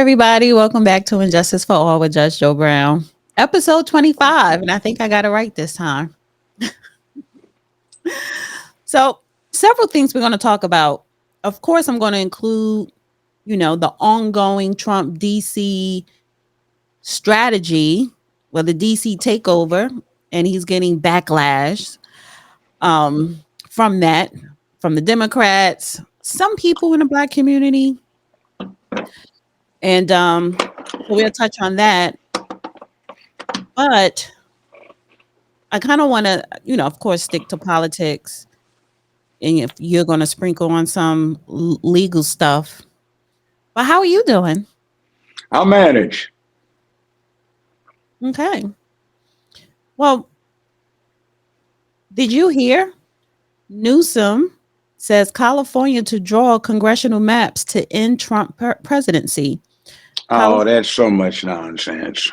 everybody. Welcome back to Injustice for All with Judge Joe Brown, episode 25. And I think I got it right this time. So, several things we're going to talk about. Of course, I'm going to include, the ongoing Trump DC strategy, the DC takeover, and he's getting backlash from that, from the Democrats, some people in the Black community. And we'll touch on that. But I kind of want to, of course, stick to politics. And if you're going to sprinkle on some legal stuff. But how are you doing? I'll manage. Okay. Well, did you hear? Newsom says California to draw congressional maps to end Trump presidency. Oh, that's so much nonsense.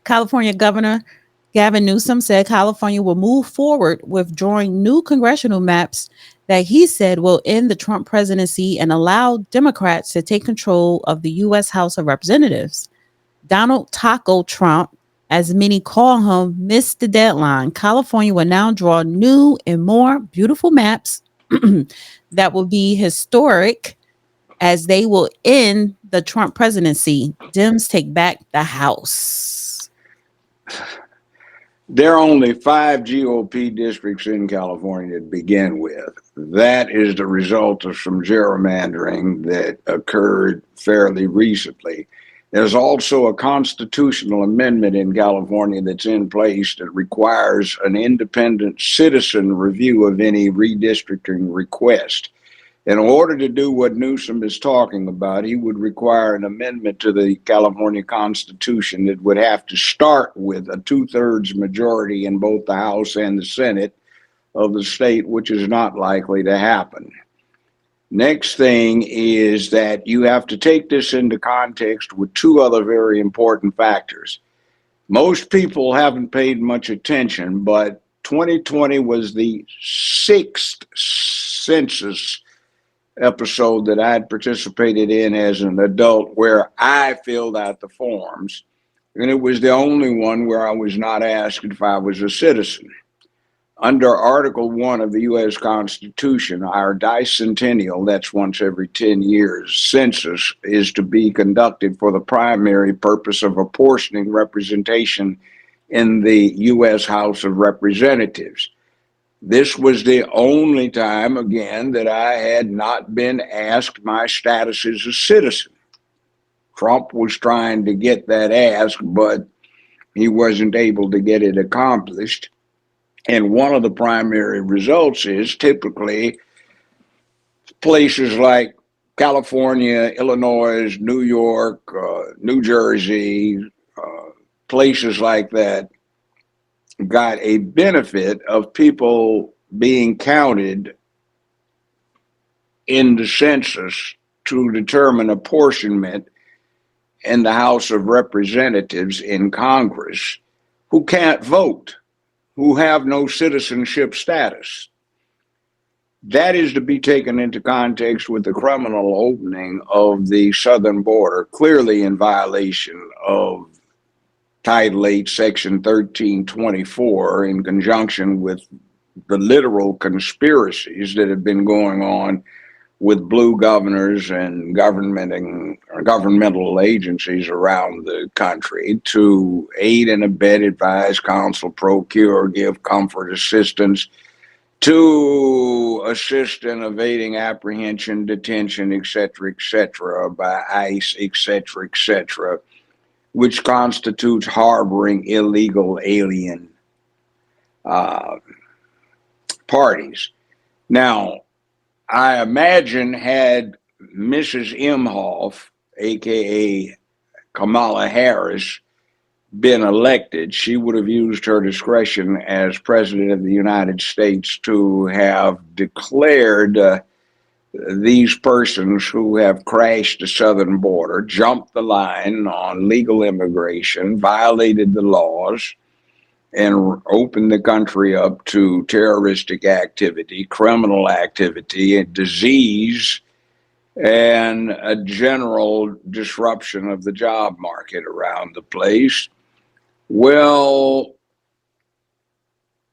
California Governor Gavin Newsom said California will move forward with drawing new congressional maps that he said will end the Trump presidency and allow Democrats to take control of the U.S. House of Representatives. Donald Taco Trump, as many call him, missed the deadline. California will now draw new and more beautiful maps that will be historic as they will end the Trump presidency. Dems take back the House. There are only 5 GOP districts in California to begin with. That is the result of some gerrymandering that occurred fairly recently. There's also a constitutional amendment in California that's in place that requires an independent citizen review of any redistricting request. In order to do what Newsom is talking about, he would require an amendment to the California Constitution that would have to start with a 2/3 majority in both the House and the Senate of the state, which is not likely to happen. Next thing is that you have to take this into context with 2 other very important factors. Most people haven't paid much attention, but 2020 was the 6th census episode that I had participated in as an adult where I filled out the forms, and it was the only one where I was not asked if I was a citizen. Under Article 1 of the U.S. Constitution, our bicentennial, that's once every 10 years, census is to be conducted for the primary purpose of apportioning representation in the U.S. House of Representatives. This was the only time, again, that I had not been asked my status as a citizen. Trump was trying to get that asked, but he wasn't able to get it accomplished. And one of the primary results is typically places like California, Illinois, New York, New Jersey, places like that got a benefit of people being counted in the census to determine apportionment in the House of Representatives in Congress who can't vote, who have no citizenship status. That is to be taken into context with the criminal opening of the southern border, clearly in violation of Title 8, Section 1324, in conjunction with the literal conspiracies that have been going on with blue governors and governmental agencies around the country to aid and abet, advise, counsel, procure, give comfort, assistance, to assist in evading apprehension, detention, etc., by ICE, etc., which constitutes harboring illegal alien parties. Now, I imagine had Mrs. Imhoff, aka Kamala Harris, been elected, she would have used her discretion as President of the United States to have declared these persons who have crashed the southern border, jumped the line on legal immigration, violated the laws, and opened the country up to terroristic activity, criminal activity, and disease, and a general disruption of the job market around the place. Well,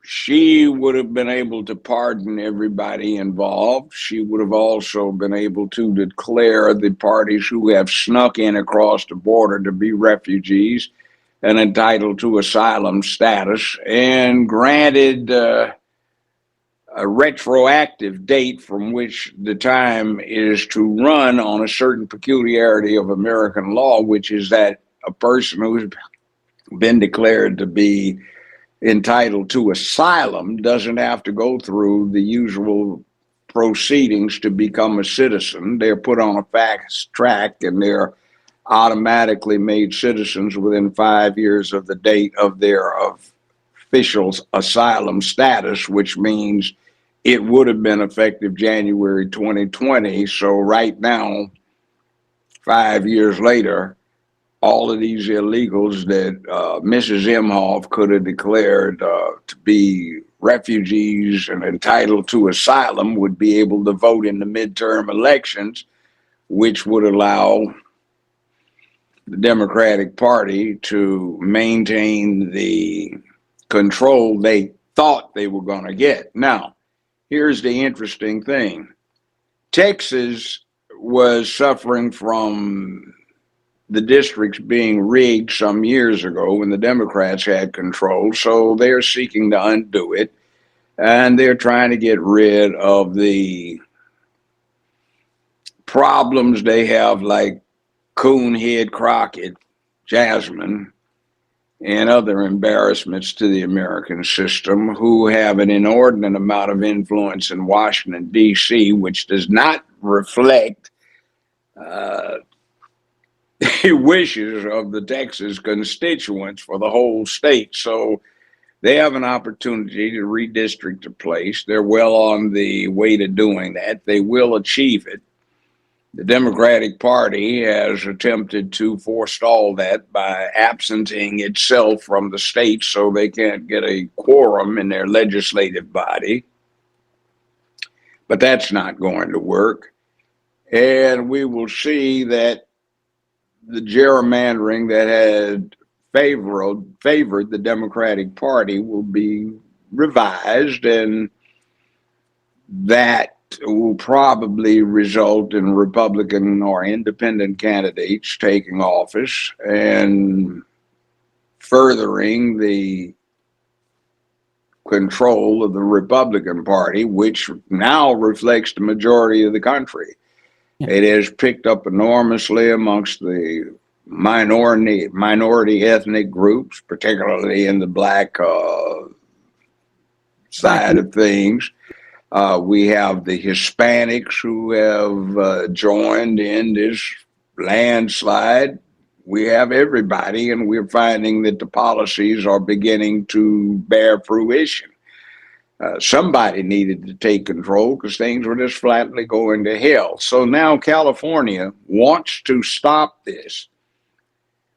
she would have been able to pardon everybody involved. She would have also been able to declare the parties who have snuck in across the border to be refugees and entitled to asylum status, and granted a retroactive date from which the time is to run on a certain peculiarity of American law, which is that a person who's been declared to be entitled to asylum doesn't have to go through the usual proceedings to become a citizen. They're put on a fast track and they're automatically made citizens within 5 years of the date of their official asylum status, which means it would have been effective January 2020. So right now, 5 years later, all of these illegals that Mrs. Imhoff could have declared to be refugees and entitled to asylum would be able to vote in the midterm elections, which would allow the Democratic Party to maintain the control they thought they were going to get. Now, here's the interesting thing. Texas was suffering from the districts being rigged some years ago when the Democrats had control, so they're seeking to undo it, and they're trying to get rid of the problems they have, like Coonhead Crockett, Jasmine, and other embarrassments to the American system, who have an inordinate amount of influence in Washington, D.C., which does not reflect wishes of the Texas constituents for the whole state. So they have an opportunity to redistrict a place. They're well on the way to doing that. They will achieve it. The Democratic Party has attempted to forestall that by absenting itself from the state so they can't get a quorum in their legislative body. But that's not going to work. And we will see that the gerrymandering that had favored the Democratic Party will be revised, and that will probably result in Republican or independent candidates taking office and furthering the control of the Republican Party, which now reflects the majority of the country. It has picked up enormously amongst the minority ethnic groups, particularly in the black side of things. We have the Hispanics who have joined in this landslide. We have everybody, and we're finding that the policies are beginning to bear fruition. Somebody needed to take control because things were just flatly going to hell. So now California wants to stop this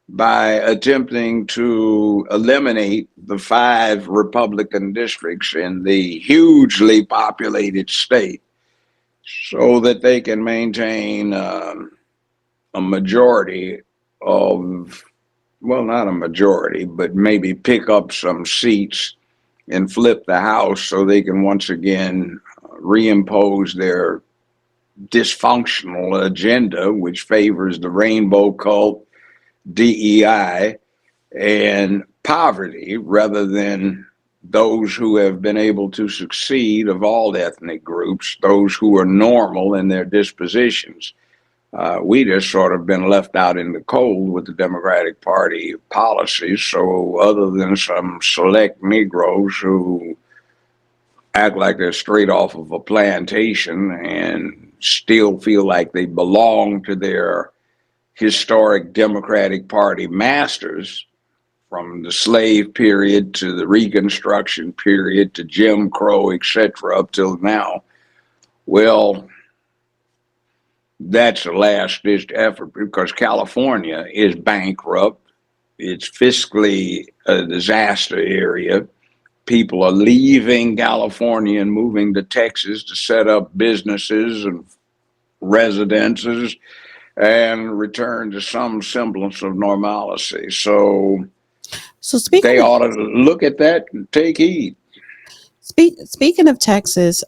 by attempting to eliminate the 5 Republican districts in the hugely populated state so that they can maintain a majority of, well, not a majority, but maybe pick up some seats and flip the House so they can once again reimpose their dysfunctional agenda, which favors the rainbow cult, DEI, and poverty, rather than those who have been able to succeed of all ethnic groups, those who are normal in their dispositions. We just sort of been left out in the cold with the Democratic Party policies. So other than some select Negroes who act like they're straight off of a plantation and still feel like they belong to their historic Democratic Party masters, from the slave period to the Reconstruction period to Jim Crow, etc., up till now, well, that's a last-ditch effort because California is bankrupt. It's fiscally a disaster area. People are leaving California and moving to Texas to set up businesses and residences and return to some semblance of normalcy. So So they ought to look at that and take heed. speaking of Texas,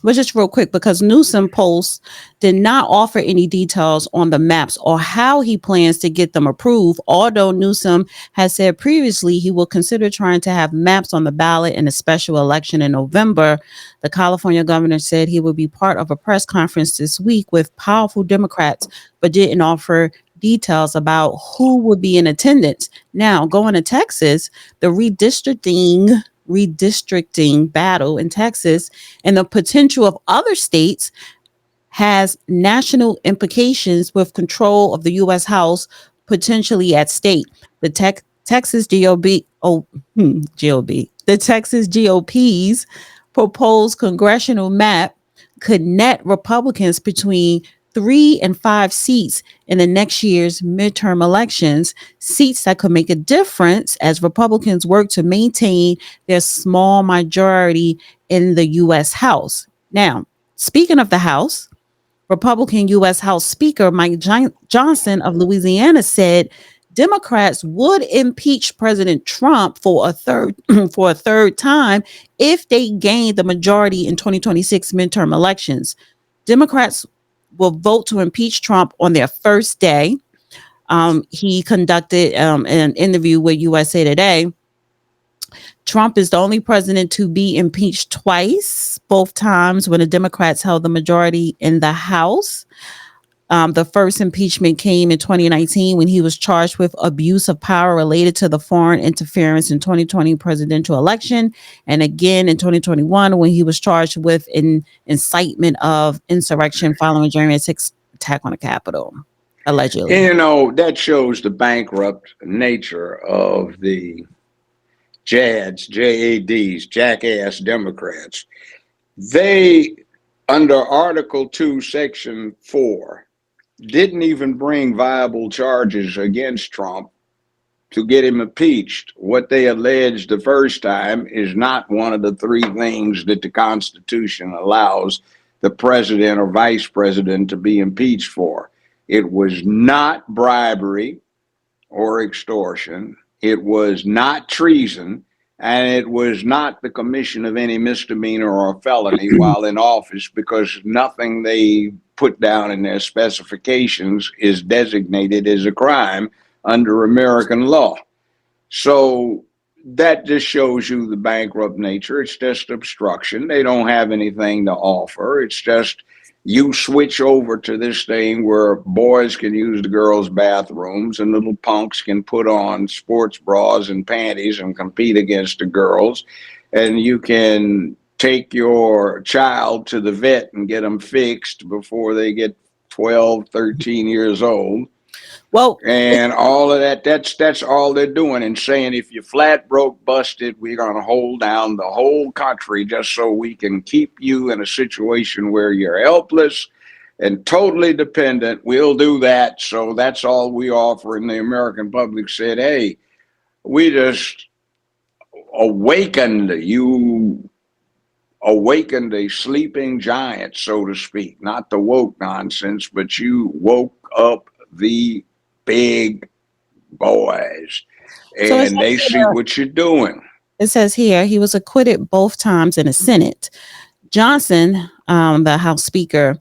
but just real quick, because Newsom post did not offer any details on the maps or how he plans to get them approved, although Newsom has said previously he will consider trying to have maps on the ballot in a special election in November. The California governor said he would be part of a press conference this week with powerful Democrats, but didn't offer details about who would be in attendance. Now, going to Texas, the redistricting battle in Texas and the potential of other states has national implications with control of the U.S. House potentially at stake. The Texas the Texas GOP's proposed congressional map could net Republicans between 3 and 5 seats in the next year's midterm elections, seats that could make a difference as Republicans work to maintain their small majority in the U.S. House. Now, speaking of the House, Republican U.S. House Speaker Mike Johnson of Louisiana said Democrats would impeach President Trump for a third time if they gained the majority in 2026 midterm elections. Democrats will vote to impeach Trump on their first day. He conducted an interview with USA Today. Trump is the only president to be impeached twice, both times when the Democrats held the majority in the House. The first impeachment came in 2019 when he was charged with abuse of power related to the foreign interference in 2020 presidential election, and again in 2021 when he was charged with incitement of insurrection following January 6th attack on the Capitol, allegedly. You know, that shows the bankrupt nature of the JADs, jackass Democrats. They, under Article 2, Section 4, didn't even bring viable charges against Trump to get him impeached. What they alleged the first time is not one of the three things that the Constitution allows the president or vice president to be impeached for. It was not bribery or extortion. It was not treason, and it was not the commission of any misdemeanor or felony while in office, because nothing they put down in their specifications is designated as a crime under American law. So that just shows you the bankrupt nature. It's just obstruction. They don't have anything to offer. It's just you switch over to this thing where boys can use the girls' bathrooms and little punks can put on sports bras and panties and compete against the girls. And you can take your child to the vet and get them fixed before they get 12, 13 years old. Well, and all of that, that's all they're doing, and saying if you're flat broke busted, we're going to hold down the whole country just so we can keep you in a situation where you're helpless and totally dependent. We'll do that. So that's all we offer. And the American public said, hey, we just awakened a sleeping giant, so to speak. Not the woke nonsense, but you woke up the big boys, and they see what you're doing. It says here he was acquitted both times in the Senate. Johnson, the House Speaker.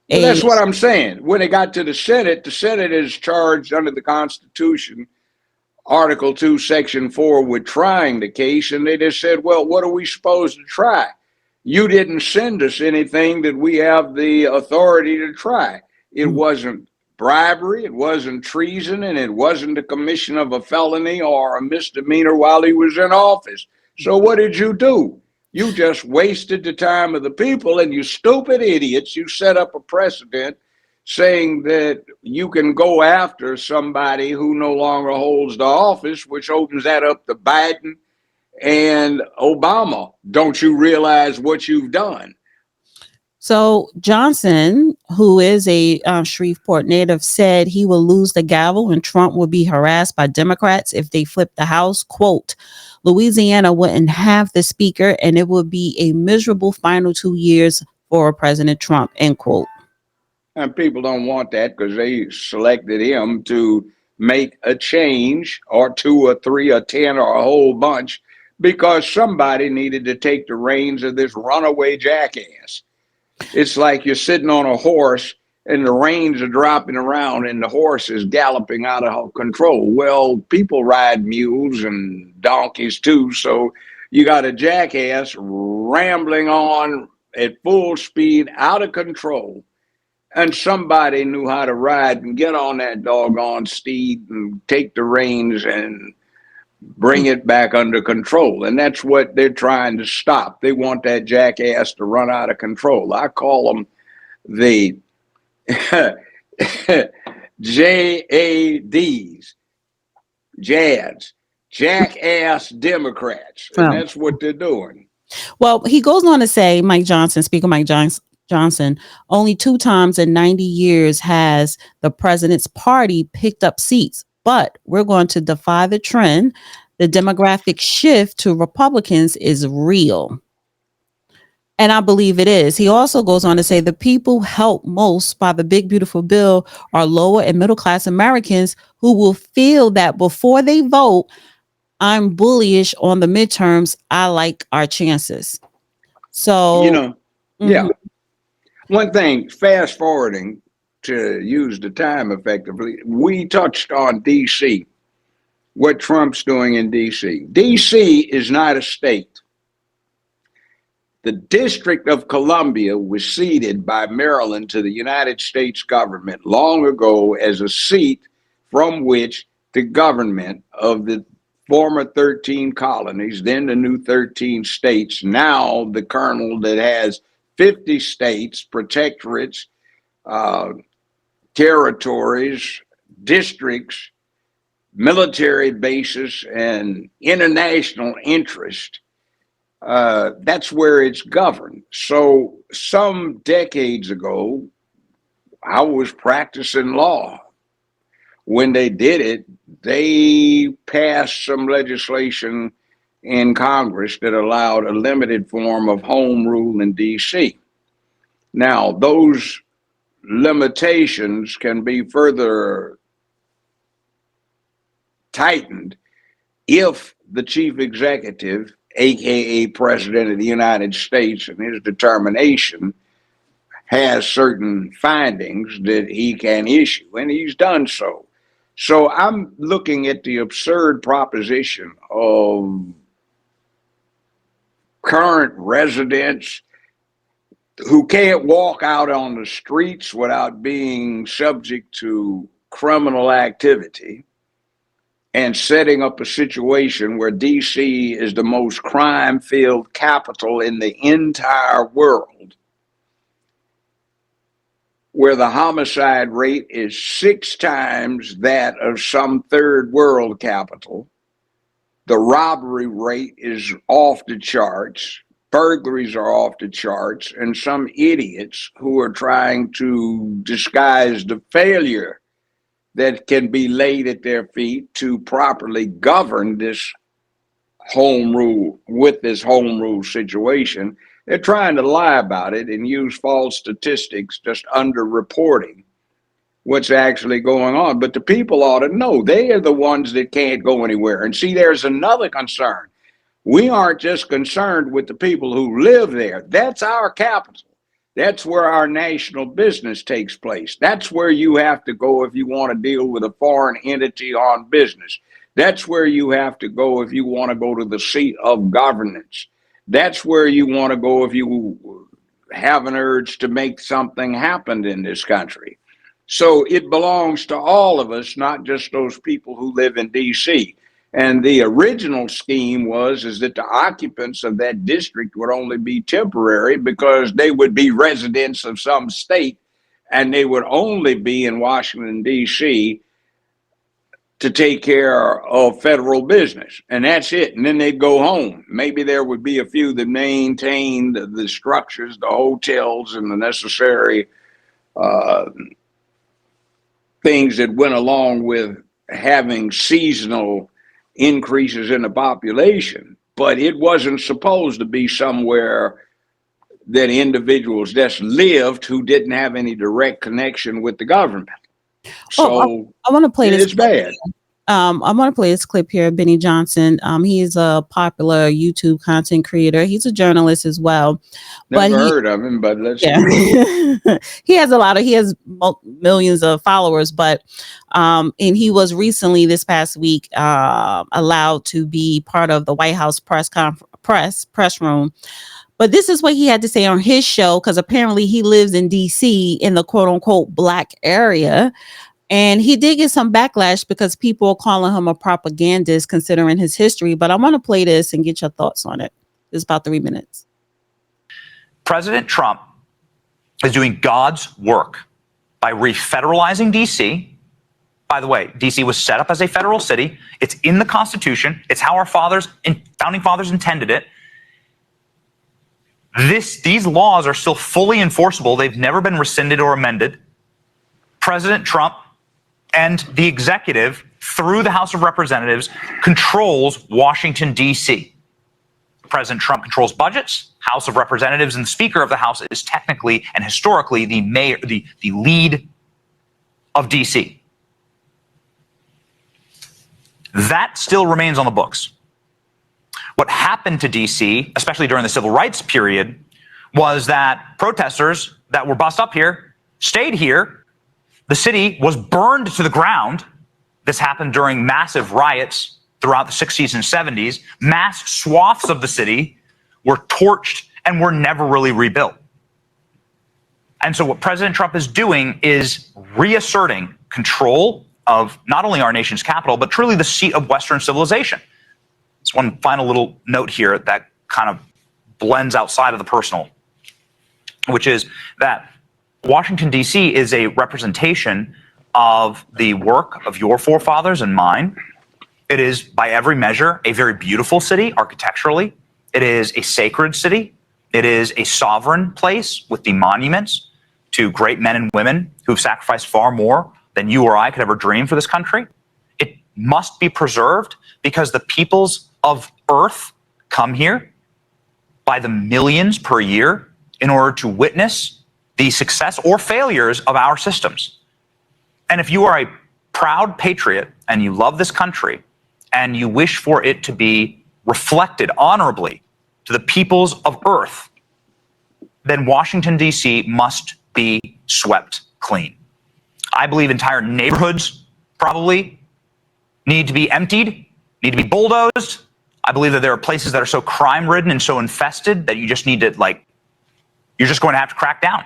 Well, that's what I'm saying. When it got to the Senate is charged under the Constitution, Article 2, Section 4, with trying the case, and they just said, well, what are we supposed to try? You didn't send us anything that we have the authority to try. It wasn't bribery, it wasn't treason, and it wasn't the commission of a felony or a misdemeanor while he was in office. So what did you do? You just wasted the time of the people, and you stupid idiots, you set up a precedent saying that you can go after somebody who no longer holds the office, which opens that up to Biden and Obama. Don't you realize what you've done? So Johnson, who is a Shreveport native, said he will lose the gavel and Trump will be harassed by Democrats if they flip the House. Quote, Louisiana wouldn't have the speaker and it would be a miserable final 2 years for President Trump, end quote. And people don't want that because they selected him to make a change or two or three or 10 or a whole bunch because somebody needed to take the reins of this runaway jackass. It's like you're sitting on a horse and the reins are dropping around and the horse is galloping out of control. Well, people ride mules and donkeys too. So you got a jackass rambling on at full speed, out of control. And somebody knew how to ride and get on that doggone steed and take the reins and bring it back under control. And that's what they're trying to stop. They want that jackass to run out of control. I call them the JADs, JADs, jackass Democrats. And that's what they're doing. Well, he goes on to say, Speaker Mike Johnson, only 2 times in 90 years has the president's party picked up seats, but we're going to defy the trend. The demographic shift to Republicans is real. And I believe it is. He also goes on to say the people helped most by the big, beautiful bill are lower and middle class Americans who will feel that before they vote, I'm bullish on the midterms. I like our chances. So, yeah. One thing, fast forwarding to use the time effectively, we touched on D.C., what Trump's doing in D.C. D.C. is not a state. The District of Columbia was ceded by Maryland to the United States government long ago as a seat from which the government of the former 13 colonies, then the new 13 states, now the kernel that has 50 states, protectorates, territories, districts, military bases, and international interest. That's where it's governed. So some decades ago, I was practicing law. When they did it, they passed some legislation in Congress that allowed a limited form of home rule in D.C. Now, those limitations can be further tightened if the chief executive, aka President of the United States, and his determination has certain findings that he can issue, and he's done so. So I'm looking at the absurd proposition of current residents who can't walk out on the streets without being subject to criminal activity, and setting up a situation where D.C. is the most crime-filled capital in the entire world, where the homicide rate is 6 times that of some third world capital. The robbery rate is off the charts. Burglaries are off the charts. And some idiots who are trying to disguise the failure that can be laid at their feet to properly govern this home rule with this home rule situation. They're trying to lie about it and use false statistics, just underreporting what's actually going on. But the people ought to know. They are the ones that can't go anywhere. And see, there's another concern. We aren't just concerned with the people who live there. That's our capital. That's where our national business takes place. That's where you have to go if you want to deal with a foreign entity on business. That's where you have to go if you want to go to the seat of governance. That's where you want to go if you have an urge to make something happen in this country. So it belongs to all of us, not just those people who live in D.C. And the original scheme is that the occupants of that district would only be temporary because they would be residents of some state and they would only be in Washington, D.C. to take care of federal business. And that's it. And then they'd go home. Maybe there would be a few that maintained the structures, the hotels, and the necessary things that went along with having seasonal increases in the population, but it wasn't supposed to be somewhere that individuals just lived who didn't have any direct connection with the government. So I want to play this. It's bad. I want to play this clip here. Benny Johnson. He's a popular YouTube content creator. He's a journalist as well. Never heard of him, but let's yeah. He has millions of followers, but and he was recently this past week allowed to be part of the White House press room. But this is what he had to say on his show, because apparently he lives in DC in the quote unquote black area. And he did get some backlash because people are calling him a propagandist considering his history. But I want to play this and get your thoughts on it. It's about 3 minutes. President Trump is doing God's work by refederalizing D.C. By the way, D.C. was set up as a federal city. It's in the Constitution. It's how our founding fathers intended it. These laws are still fully enforceable. They've never been rescinded or amended. President Trump and the executive, through the House of Representatives, controls Washington, D.C. President Trump controls budgets. House of Representatives and the Speaker of the House is technically and historically the mayor, the lead of D.C. That still remains on the books. What happened to D.C., especially during the civil rights period, was that protesters that were bussed up here stayed here. The city was burned to the ground. This happened during massive riots throughout the 60s and 70s. Mass swaths of the city were torched and were never really rebuilt. And so what President Trump is doing is reasserting control of not only our nation's capital, but truly the seat of Western civilization. It's one final little note here that kind of blends outside of the personal, which is that Washington, D.C. is a representation of the work of your forefathers and mine. It is, by every measure, a very beautiful city architecturally. It is a sacred city. It is a sovereign place with the monuments to great men and women who've sacrificed far more than you or I could ever dream for this country. It must be preserved because the peoples of Earth come here by the millions per year in order to witness the success or failures of our systems. And if you are a proud patriot and you love this country and you wish for it to be reflected honorably to the peoples of Earth, then Washington, D.C. must be swept clean. I believe entire neighborhoods probably need to be emptied, need to be bulldozed. I believe that there are places that are so crime-ridden and so infested that you just need to, you're just going to have to crack down.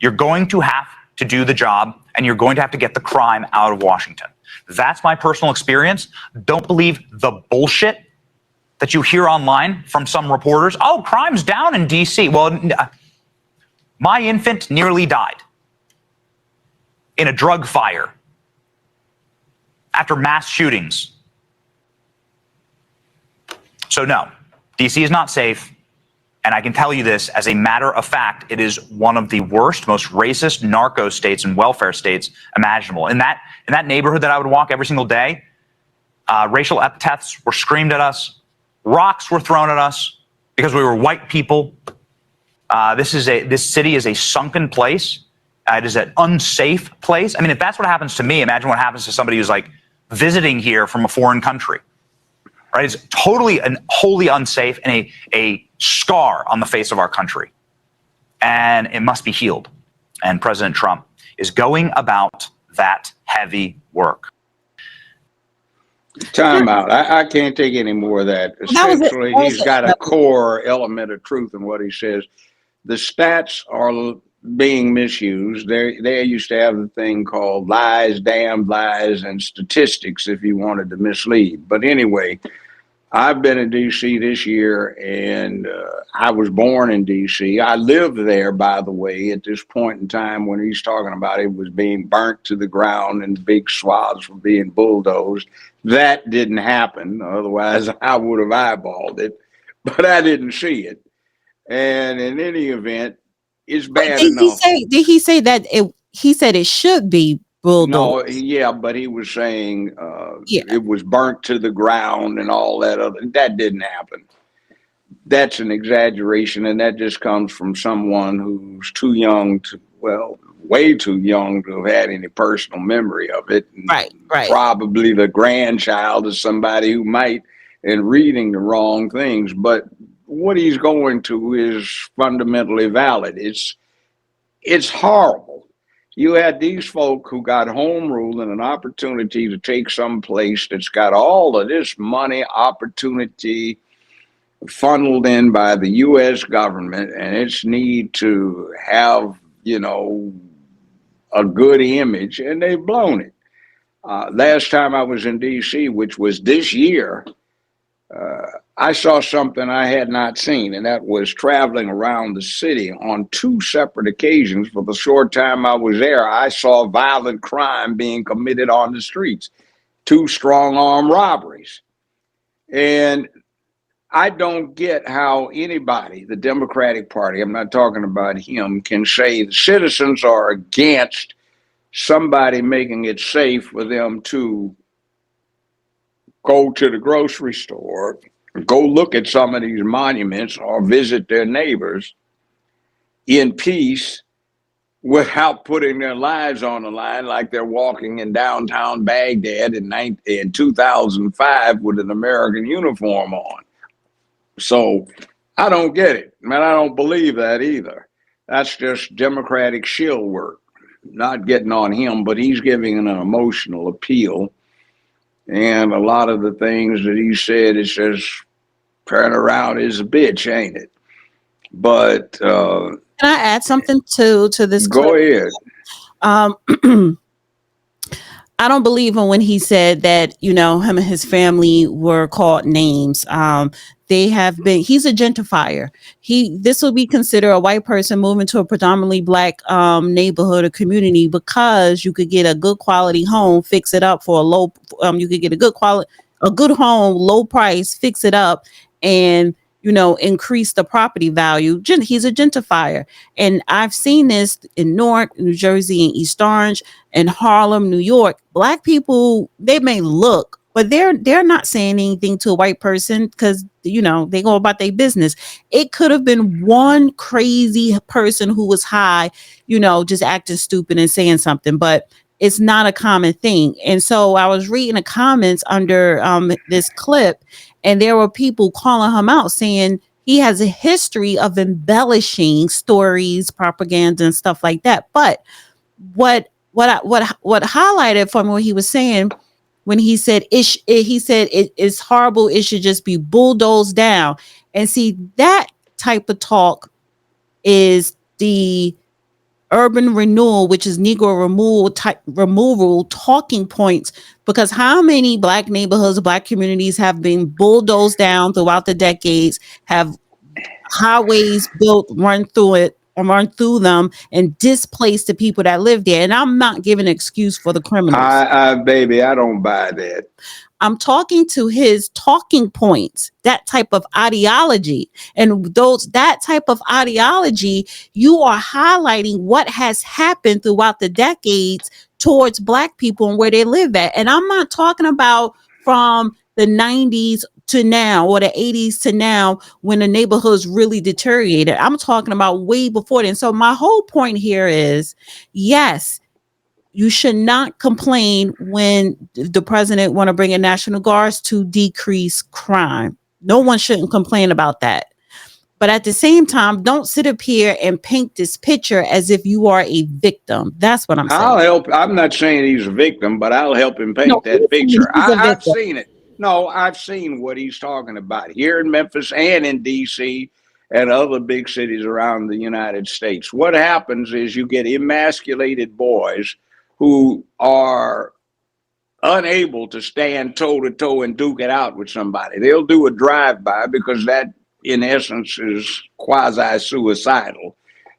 You're going to have to do the job, and you're going to have to get the crime out of Washington. That's my personal experience. Don't believe the bullshit that you hear online from some reporters. Oh, crime's down in D.C. Well, my infant nearly died in a drug fire after mass shootings. So no, D.C. is not safe. And I can tell you this, as a matter of fact, it is one of the worst, most racist narco states and welfare states imaginable. In that neighborhood that I would walk every single day, racial epithets were screamed at us, rocks were thrown at us because we were white people. This city is a sunken place. It is an unsafe place. I mean, if that's what happens to me, imagine what happens to somebody who's visiting here from a foreign country. Right? It's totally and wholly unsafe and a scar on the face of our country. And it must be healed. And President Trump is going about that heavy work. Time out. I can't take any more of that. Essentially, he's got a core element of truth in what he says. The stats are being misused. They used to have the thing called lies, damned lies, and statistics if you wanted to mislead. But anyway, I've been in D.C. this year, and I was born in D.C. I lived there, by the way, at this point in time when he's talking about it was being burnt to the ground and big swaths were being bulldozed. That didn't happen. Otherwise, I would have eyeballed it, but I didn't see it. And in any event, it's bad enough. Did he say that he said it should be bulldozed? No, yeah, but he was saying it was burnt to the ground and all that other. That didn't happen. that's an exaggeration, and that just comes from someone who's too young to, well, way too young to have had any personal memory of it. Right. Probably the grandchild of somebody who might, and reading the wrong things. But what he's going to is fundamentally valid. It's horrible. You had these folk who got home rule and an opportunity to take some place that's got all of this money, opportunity funneled in by the U.S. government and its need to have, a good image, and they've blown it. Last time I was in D.C., which was this year, I saw something I had not seen, and that was traveling around the city on two separate occasions. For the short time I was there, I saw violent crime being committed on the streets, two strong-arm robberies. And I don't get how anybody, the Democratic Party, I'm not talking about him, can say the citizens are against somebody making it safe for them to go to the grocery store, go look at some of these monuments or visit their neighbors in peace without putting their lives on the line like they're walking in downtown Baghdad in 2005 with an American uniform on. So I don't get it. Man, I don't believe that either. That's just Democratic shill work. Not getting on him, but he's giving an emotional appeal. And a lot of the things that he said, it says, turn around is a bitch, ain't it? But Can I add something to this? Go ahead. I don't believe him when he said that, him and his family were called names. He's a gentrifier. This would be considered a white person moving to a predominantly black neighborhood or community because you could get a good quality home, fix it up for a low, you could get a good home, low price, fix it up, and increase the property value. He's a gentrifier. And I've seen this in Newark, New Jersey, and East Orange, and Harlem, New York. Black people, they may look, but they're not saying anything to a white person because, they go about their business. It could have been one crazy person who was high, just acting stupid and saying something, but it's not a common thing. And so I was reading the comments under this clip, and there were people calling him out saying he has a history of embellishing stories, propaganda, and stuff like that. But what highlighted from what he was saying when he said it's horrible, it should just be bulldozed down. And see, that type of talk is the urban renewal, which is Negro removal talking points, because how many black neighborhoods, black communities have been bulldozed down throughout the decades, have highways built, run through them, and displaced the people that live there. And I'm not giving an excuse for the criminals. Baby, I don't buy that. I'm talking to his talking points, that type of ideology. And that type of ideology, you are highlighting what has happened throughout the decades towards black people and where they live at. And I'm not talking about from the 90s to now or the 80s to now when the neighborhoods really deteriorated. I'm talking about way before then. So my whole point here is, yes, you should not complain when the president want to bring in National Guards to decrease crime. No one shouldn't complain about that. But at the same time, don't sit up here and paint this picture as if you are a victim. That's what I'm saying. I'll help. I'm not saying he's a victim, but I'll help him paint that picture. I've seen it. No, I've seen what he's talking about here in Memphis and in D.C. and other big cities around the United States. What happens is you get emasculated boys who are unable to stand toe-to-toe and duke it out with somebody. They'll do a drive-by because that, in essence, is quasi-suicidal,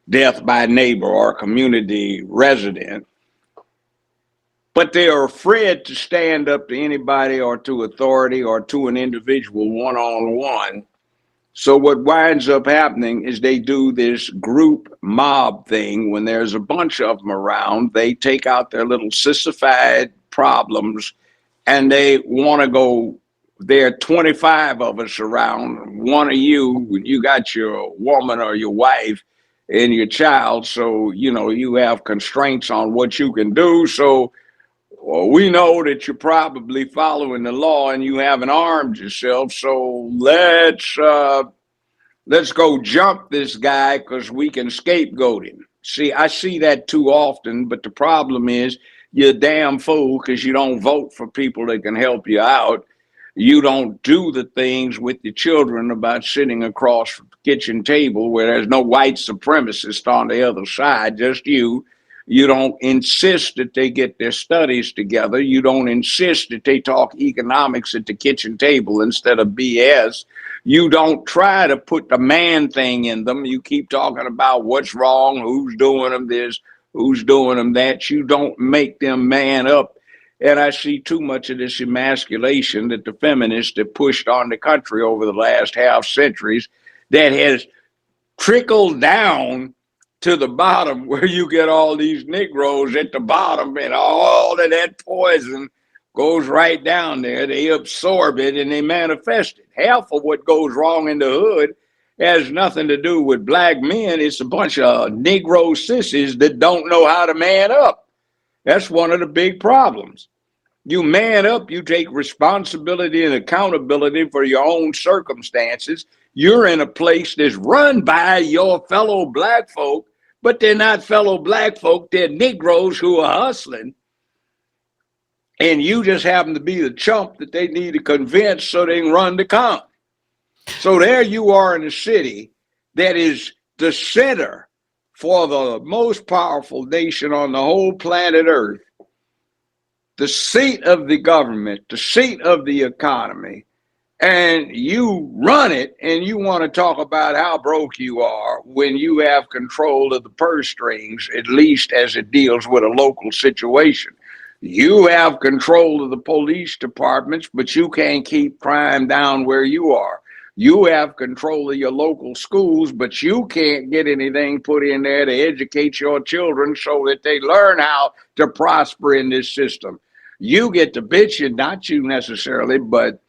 death by neighbor or community resident. But they are afraid to stand up to anybody or to authority or to an individual one-on-one. So what winds up happening is they do this group mob thing. When there's a bunch of them around, they take out their little sissified problems and they want to go there are 25 of us around, one of you got your woman or your wife and your child. So, you have constraints on what you can do. So we know that you're probably following the law and you haven't armed yourself. So let's go jump this guy because we can scapegoat him. See, I see that too often, but the problem is you're a damn fool because you don't vote for people that can help you out. You don't do the things with your children about sitting across the kitchen table where there's no white supremacist on the other side, just you. You don't insist that they get their studies together. You don't insist that they talk economics at the kitchen table instead of BS. You don't try to put the man thing in them. You keep talking about what's wrong, who's doing them this, who's doing them that. You don't make them man up. And I see too much of this emasculation that the feminists have pushed on the country over the last half centuries that has trickled down to the bottom where you get all these Negroes at the bottom and all of that poison goes right down there. They absorb it and they manifest it. Half of what goes wrong in the hood has nothing to do with black men. It's a bunch of Negro sissies that don't know how to man up. That's one of the big problems. You man up, you take responsibility and accountability for your own circumstances. You're in a place that's run by your fellow black folk, but they're not fellow black folk. They're Negroes who are hustling. And you just happen to be the chump that they need to convince so they can run the con. So there you are in a city that is the center for the most powerful nation on the whole planet Earth, the seat of the government, the seat of the economy, and you run it and you want to talk about how broke you are when you have control of the purse strings, at least as it deals with a local situation. You have control of the police departments, but you can't keep crime down where you are. You have control of your local schools, but you can't get anything put in there to educate your children so that they learn how to prosper in this system. You get to bitching, not you necessarily, but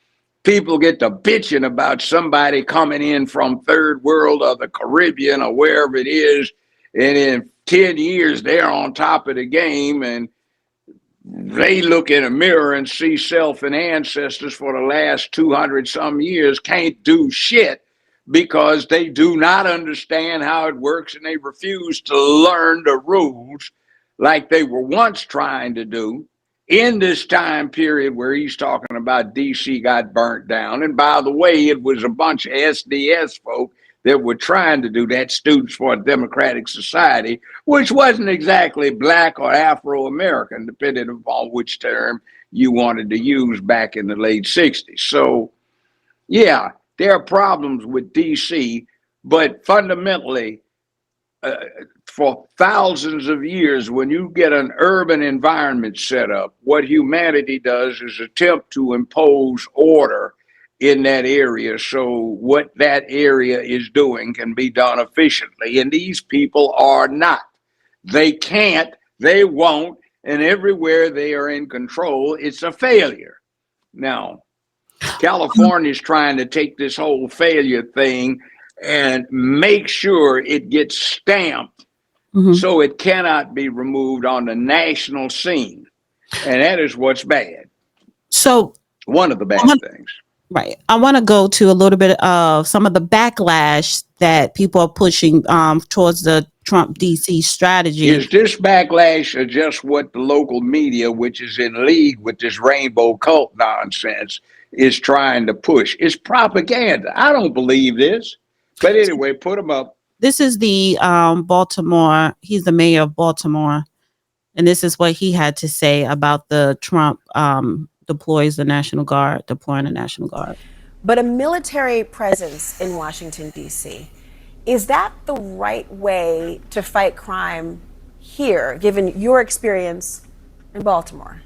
people get to bitching about somebody coming in from third world or the Caribbean or wherever it is. And in 10 years, they're on top of the game and they look in a mirror and see self and ancestors for the last 200 some years can't do shit because they do not understand how it works and they refuse to learn the rules like they were once trying to do in this time period where he's talking about DC got burnt down. And by the way, it was a bunch of SDS folk that were trying to do that, Students for a Democratic Society, which wasn't exactly black or Afro-American, depending upon which term you wanted to use back in the late 60s. So, yeah, there are problems with DC, but fundamentally, for thousands of years, when you get an urban environment set up, what humanity does is attempt to impose order in that area so what that area is doing can be done efficiently. And these people are not. They can't, they won't, and everywhere they are in control, it's a failure. Now, California is trying to take this whole failure thing and make sure it gets stamped so it cannot be removed on the national scene. And that is what's bad. So one of the bad things. Right. I want to go to a little bit of some of the backlash that people are pushing towards the Trump DC strategy. Is this backlash or just what the local media, which is in league with this rainbow cult nonsense, is trying to push? It's propaganda. I don't believe this. But anyway, put them up. This is the Baltimore. He's the mayor of Baltimore. And this is what he had to say about the Trump deploying the National Guard. But a military presence in Washington, D.C., is that the right way to fight crime here, given your experience in Baltimore?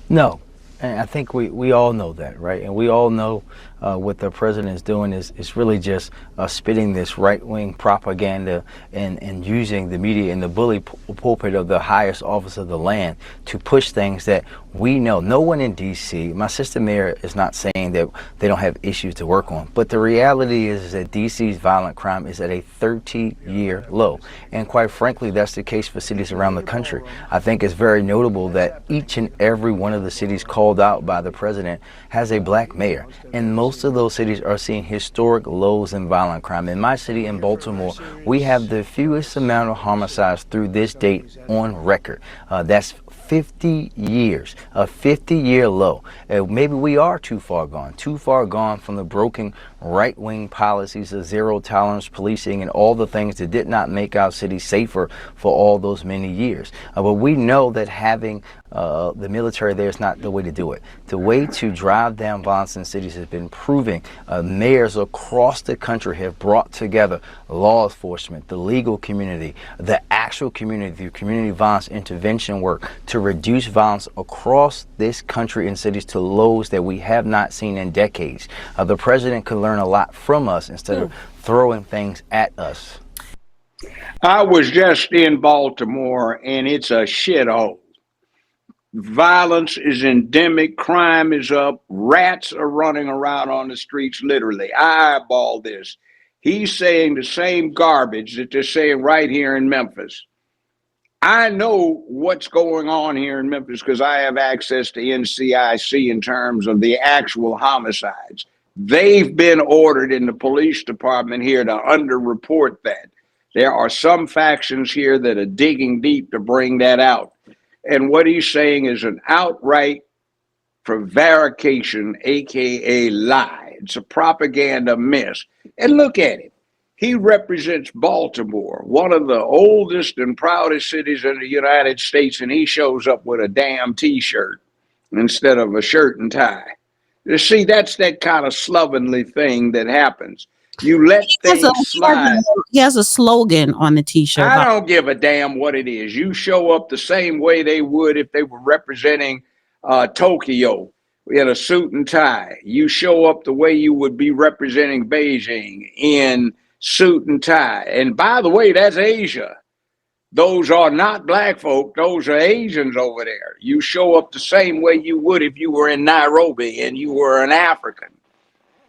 No. And I think we all know that, right? And we all know what the president is doing is really just spitting this right-wing propaganda and using the media and the bully pulpit of the highest office of the land to push things that we know. No one in D.C., my sister mayor is not saying that they don't have issues to work on, but the reality is that D.C.'s violent crime is at a 30-year low. And quite frankly, that's the case for cities around the country. I think it's very notable that each and every one of the cities called out by the president has a black mayor. And most of those cities are seeing historic lows in violent crime. In my city, in Baltimore, we have the fewest amount of homicides through this date on record. That's 50 years, a 50-year low. Maybe we are too far gone from the broken right-wing policies of zero tolerance policing and all the things that did not make our city safer for all those many years. But we know that having the military there is not the way to do it. The way to drive down violence in cities has been proving. Mayors across the country have brought together law enforcement, the legal community, the actual community, the community violence intervention work to reduce violence across this country in cities to lows that we have not seen in decades. The president could learn a lot from us instead of throwing things at us. I was just in Baltimore, and it's a shithole. Violence is endemic. Crime is up. Rats are running around on the streets, literally. I eyeball this. He's saying the same garbage that they're saying right here in Memphis. I know what's going on here in Memphis because I have access to NCIC in terms of the actual homicides. They've been ordered in the police department here to underreport that. There are some factions here that are digging deep to bring that out. And what he's saying is an outright prevarication, aka lie. It's a propaganda mess. And look at him. He represents Baltimore, one of the oldest and proudest cities in the United States, and he shows up with a damn T-shirt instead of a shirt and tie. You see, that's that kind of slovenly thing that happens. You let things slide. He has a slogan on the T-shirt. I don't give a damn what it is. You show up the same way they would if they were representing Tokyo in a suit and tie. You show up the way you would be representing Beijing in suit and tie. And by the way, that's Asia. Those are not black folk. Those are Asians over there. You show up the same way you would if you were in Nairobi and you were an African.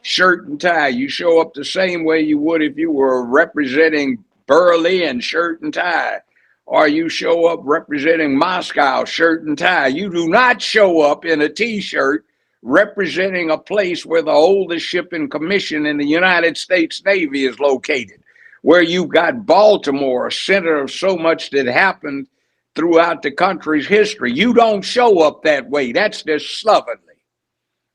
Shirt and tie. You show up the same way you would if you were representing Berlin, shirt and tie. Or you show up representing Moscow, shirt and tie. You do not show up in a T-shirt representing a place where the oldest shipping commission in the United States Navy is located, where you've got Baltimore, a center of so much that happened throughout the country's history. You don't show up that way. That's just slovenly.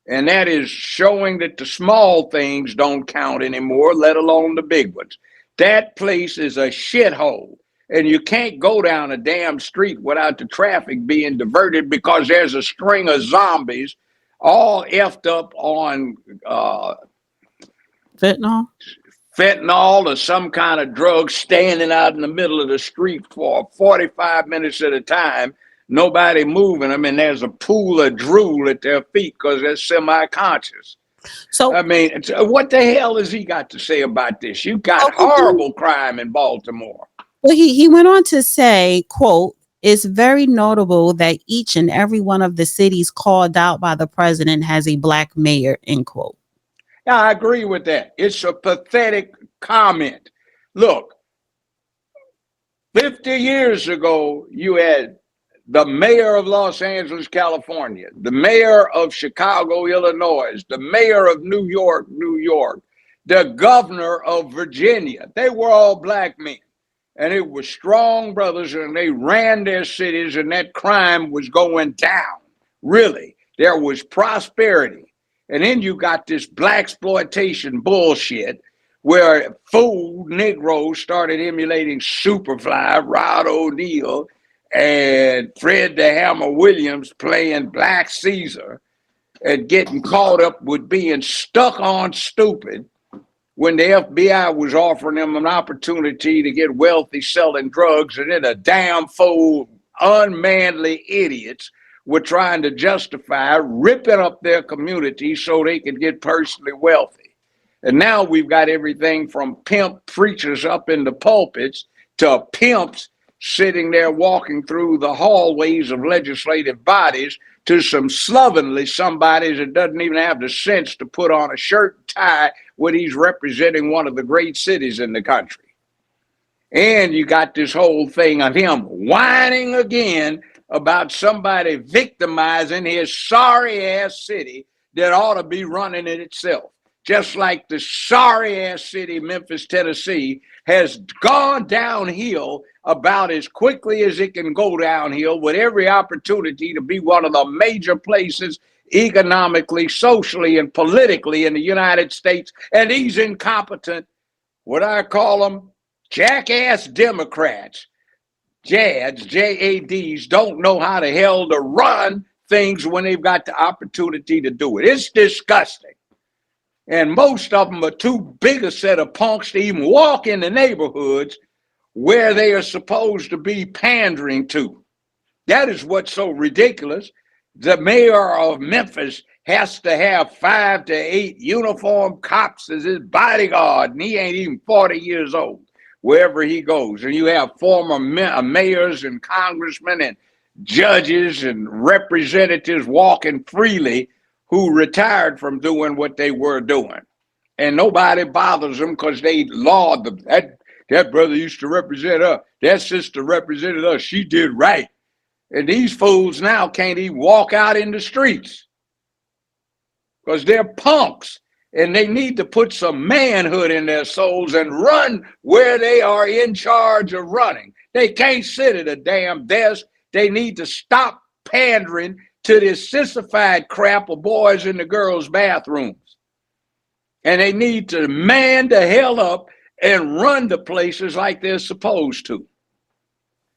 And that is showing that the small things don't count anymore, let alone the big ones. That place is a shithole. And you can't go down a damn street without the traffic being diverted because there's a string of zombies all effed up on fentanyl or some kind of drug standing out in the middle of the street for 45 minutes at a time. Nobody moving them, and there's a pool of drool at their feet because they're semi-conscious. So, I mean, what the hell has he got to say about this? You've got horrible crime in Baltimore. Well, he went on to say, quote, "It's very notable that each and every one of the cities called out by the president has a black mayor," end quote. Yeah, I agree with that. It's a pathetic comment. Look, 50 years ago, you had the mayor of Los Angeles, California, the mayor of Chicago, Illinois, the mayor of New York, the governor of Virginia. They were all black men. And it was strong brothers, and they ran their cities, and that crime was going down. Really, there was prosperity. And then you got this blaxploitation bullshit where fool Negroes started emulating Superfly, Rod O'Neal, and Fred the Hammer Williams playing Black Caesar and getting caught up with being stuck on stupid when the FBI was offering them an opportunity to get wealthy selling drugs, and then a damn fool, unmanly idiots were trying to justify ripping up their community so they could get personally wealthy. And now we've got everything from pimp preachers up in the pulpits to pimps sitting there walking through the hallways of legislative bodies to some slovenly somebody that doesn't even have the sense to put on a shirt and tie when he's representing one of the great cities in the country. And you got this whole thing of him whining again about somebody victimizing his sorry ass city that ought to be running it itself. Just like the sorry ass city, Memphis, Tennessee, has gone downhill about as quickly as it can go downhill, with every opportunity to be one of the major places economically, socially, and politically in the United States. And these incompetent, what I call them, jackass Democrats, JADs, JADs, don't know how the hell to run things when they've got the opportunity to do it. It's disgusting. And most of them are too big a set of punks to even walk in the neighborhoods where they are supposed to be pandering to. That is what's so ridiculous. The mayor of Memphis has to have 5 to 8 uniformed cops as his bodyguard, and he ain't even 40 years old wherever he goes. And you have former mayors and congressmen and judges and representatives walking freely who retired from doing what they were doing. And nobody bothers them because they laud them. That brother used to represent us. That sister represented us. She did right. And these fools now can't even walk out in the streets because they're punks. And they need to put some manhood in their souls and run where they are in charge of running. They can't sit at a damn desk. They need to stop pandering to this sissified crap of boys in the girls' bathrooms. And they need to man the hell up and run the places like they're supposed to.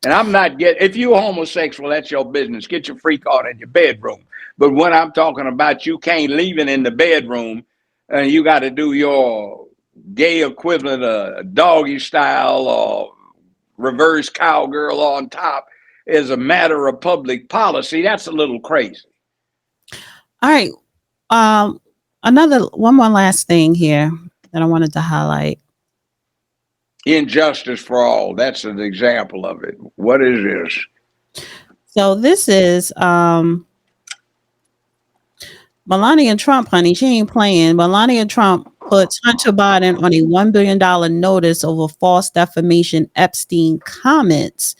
And I'm not if you're homosexual, that's your business. Get your freak on in your bedroom. But when I'm talking about you can't leave it in the bedroom and you got to do your gay equivalent of doggy style or reverse cowgirl on top as a matter of public policy, that's a little crazy. All right. One more last thing here that I wanted to highlight. Injustice for all. That's an example of it. What is this? So this is Melania Trump, honey. She ain't playing. Melania Trump puts Hunter Biden on a $1 billion notice over false defamation Epstein comments.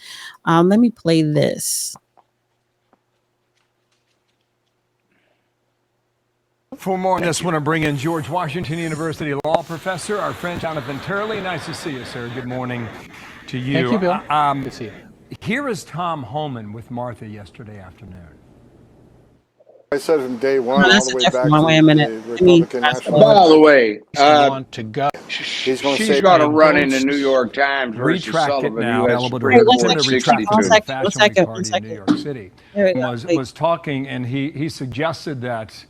Let me play this. For more on this, I want to bring in George Washington University law professor, our friend Jonathan Turley. Nice to see you, sir. Good morning to you. Thank you, Bill. Good to see you. Here is Tom Homan with Martha yesterday afternoon. I said from day one, all the way back to the Republican National. By the way, want to go. she's going to run in the New York Times versus Sullivan, U.S. Supreme Court 62. One second. New York City was talking, and he suggested that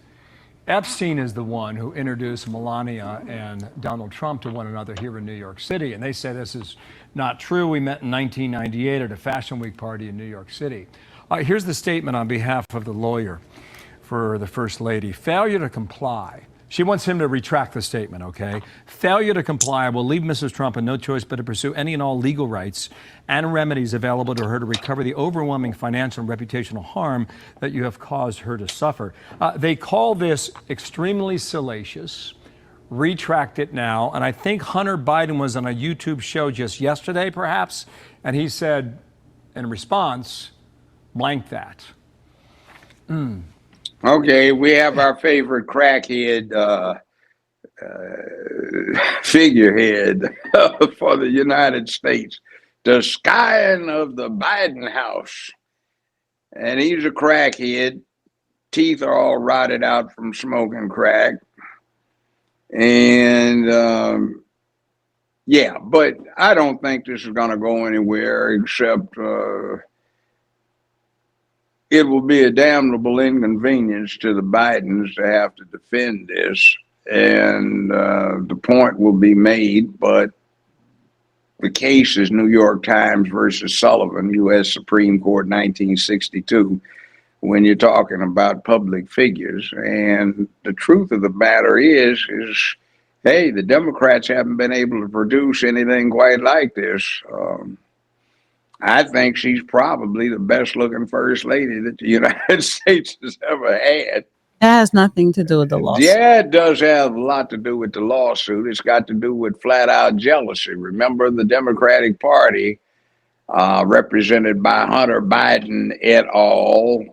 Epstein is the one who introduced Melania and Donald Trump to one another here in New York City. And they say this is not true. We met in 1998 at a Fashion Week party in New York City. Here's the statement on behalf of the lawyer for the First Lady. Failure to comply. She wants him to retract the statement, okay? Failure to comply will leave Mrs. Trump in no choice but to pursue any and all legal rights and remedies available to her to recover the overwhelming financial and reputational harm that you have caused her to suffer. They call this extremely salacious. Retract it now. And I think Hunter Biden was on a YouTube show just yesterday, perhaps, and he said, in response, blank that. Okay, we have our favorite crackhead figurehead for the United States, the scion of the Biden house. And he's a crackhead. Teeth are all rotted out from smoking crack. And yeah, but I don't think this is going to go anywhere except it will be a damnable inconvenience to the Bidens to have to defend this, and the point will be made, but the case is New York Times versus Sullivan, U.S. Supreme Court, 1962, when you're talking about public figures. And the truth of the matter is, hey, the Democrats haven't been able to produce anything quite like this. I think she's probably the best looking first lady that the United States has ever had. That has nothing to do with the lawsuit. Yeah, it does have a lot to do with the lawsuit. It's got to do with flat out jealousy. Remember, the Democratic Party, represented by Hunter Biden et al.,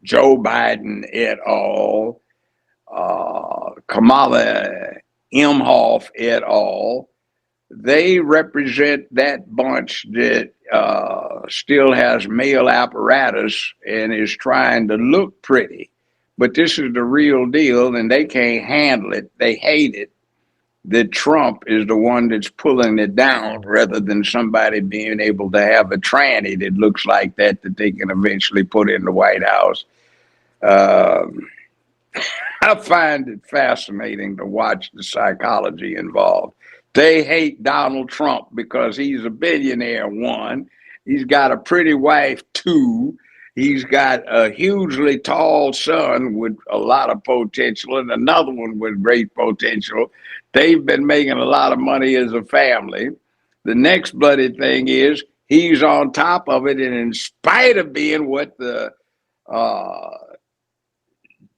Joe Biden et al., Kamala Imhoff et al., they represent that bunch that still has male apparatus and is trying to look pretty. But this is the real deal, and they can't handle it. They hate it that Trump is the one that's pulling it down rather than somebody being able to have a tranny that looks like that they can eventually put in the White House. I find it fascinating to watch the psychology involved. They hate Donald Trump because he's a billionaire, one. He's got a pretty wife, two. He's got a hugely tall son with a lot of potential and another one with great potential. They've been making a lot of money as a family. The next bloody thing is he's on top of it, and in spite of being what the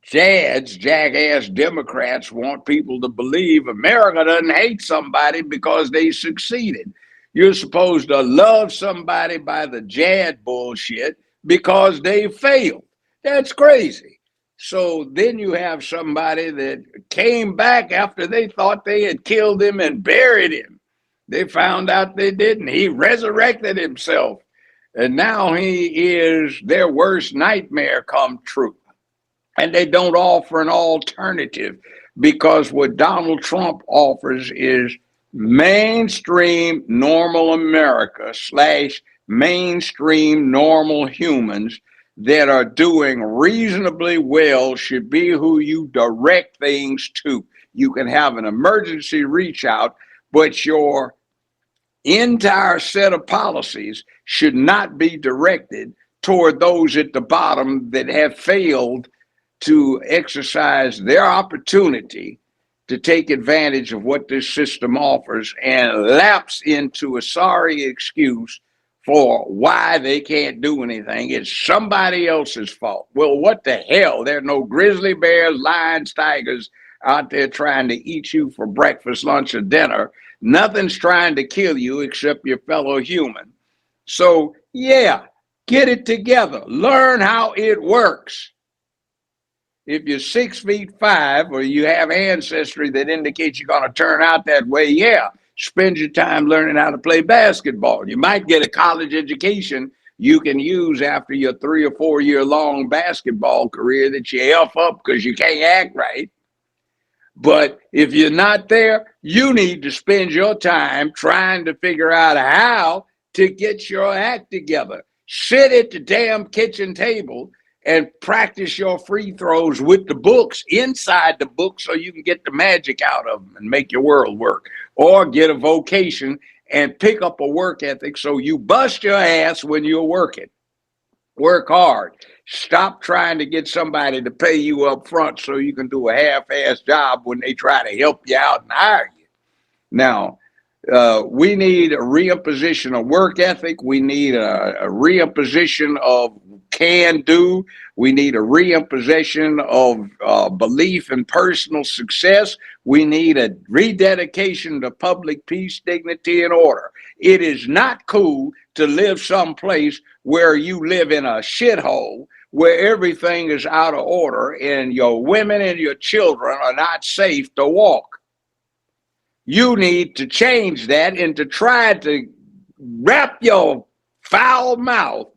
jackass Democrats want people to believe, America doesn't hate somebody because they succeeded. You're supposed to love somebody by the Jad bullshit because they failed. That's crazy. So then you have somebody that came back after they thought they had killed him and buried him. They found out they didn't. He resurrected himself. And now he is their worst nightmare come true. And they don't offer an alternative because what Donald Trump offers is mainstream normal America / mainstream normal humans that are doing reasonably well should be who you direct things to. You can have an emergency reach out, but your entire set of policies should not be directed toward those at the bottom that have failed to exercise their opportunity to take advantage of what this system offers and lapse into a sorry excuse for why they can't do anything. It's somebody else's fault. Well, what the hell? There are no grizzly bears, lions, tigers out there trying to eat you for breakfast, lunch, or dinner. Nothing's trying to kill you except your fellow human. So, yeah, get it together. Learn how it works. If you're 6'5" or you have ancestry that indicates you're going to turn out that way, yeah, spend your time learning how to play basketball. You might get a college education you can use after your 3 or 4 year long basketball career that you F up because you can't act right. But if you're not there, you need to spend your time trying to figure out how to get your act together. Sit at the damn kitchen table and practice your free throws with the books, inside the book, so you can get the magic out of them and make your world work. Or get a vocation and pick up a work ethic so you bust your ass when you're working. Work hard. Stop trying to get somebody to pay you up front so you can do a half-ass job when they try to help you out and hire you. Now, we need a reimposition of work ethic. We need a reimposition of can do. We need a reimposition of belief in personal success. We need a rededication to public peace, dignity, and order. It is not cool to live someplace where you live in a shithole where everything is out of order and your women and your children are not safe to walk. You need to change that and to try to wrap your foul mouth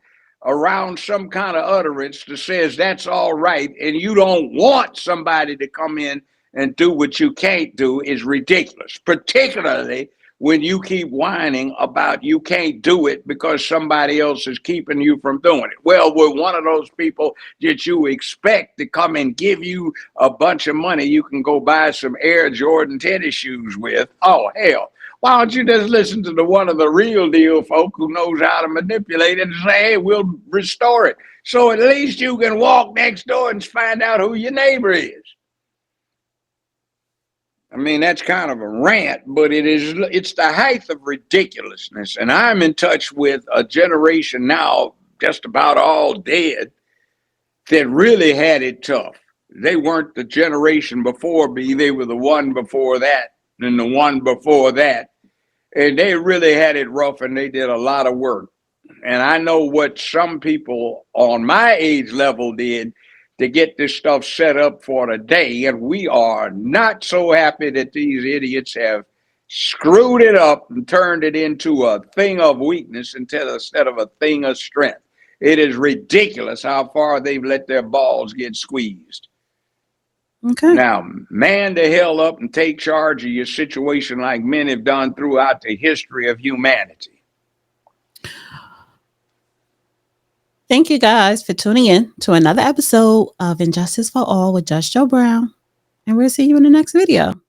around some kind of utterance that says that's all right and you don't want somebody to come in and do what you can't do is ridiculous, particularly when you keep whining about you can't do it because somebody else is keeping you from doing it. Well, we're one of those people that you expect to come and give you a bunch of money you can go buy some Air Jordan tennis shoes with. Oh, hell. Why don't you just listen to one of the real deal folk who knows how to manipulate it and say, hey, we'll restore it. So at least you can walk next door and find out who your neighbor is. I mean, that's kind of a rant, but it's the height of ridiculousness. And I'm in touch with a generation now, just about all dead, that really had it tough. They weren't the generation before me. They were the one before that and the one before that. And they really had it rough, and they did a lot of work. And I know what some people on my age level did to get this stuff set up for today. And we are not so happy that these idiots have screwed it up and turned it into a thing of weakness instead of a thing of strength. It is ridiculous how far they've let their balls get squeezed. Okay. Now, man the hell up and take charge of your situation like men have done throughout the history of humanity. Thank you guys for tuning in to another episode of Injustice for All with Just Joe Brown. And we'll see you in the next video.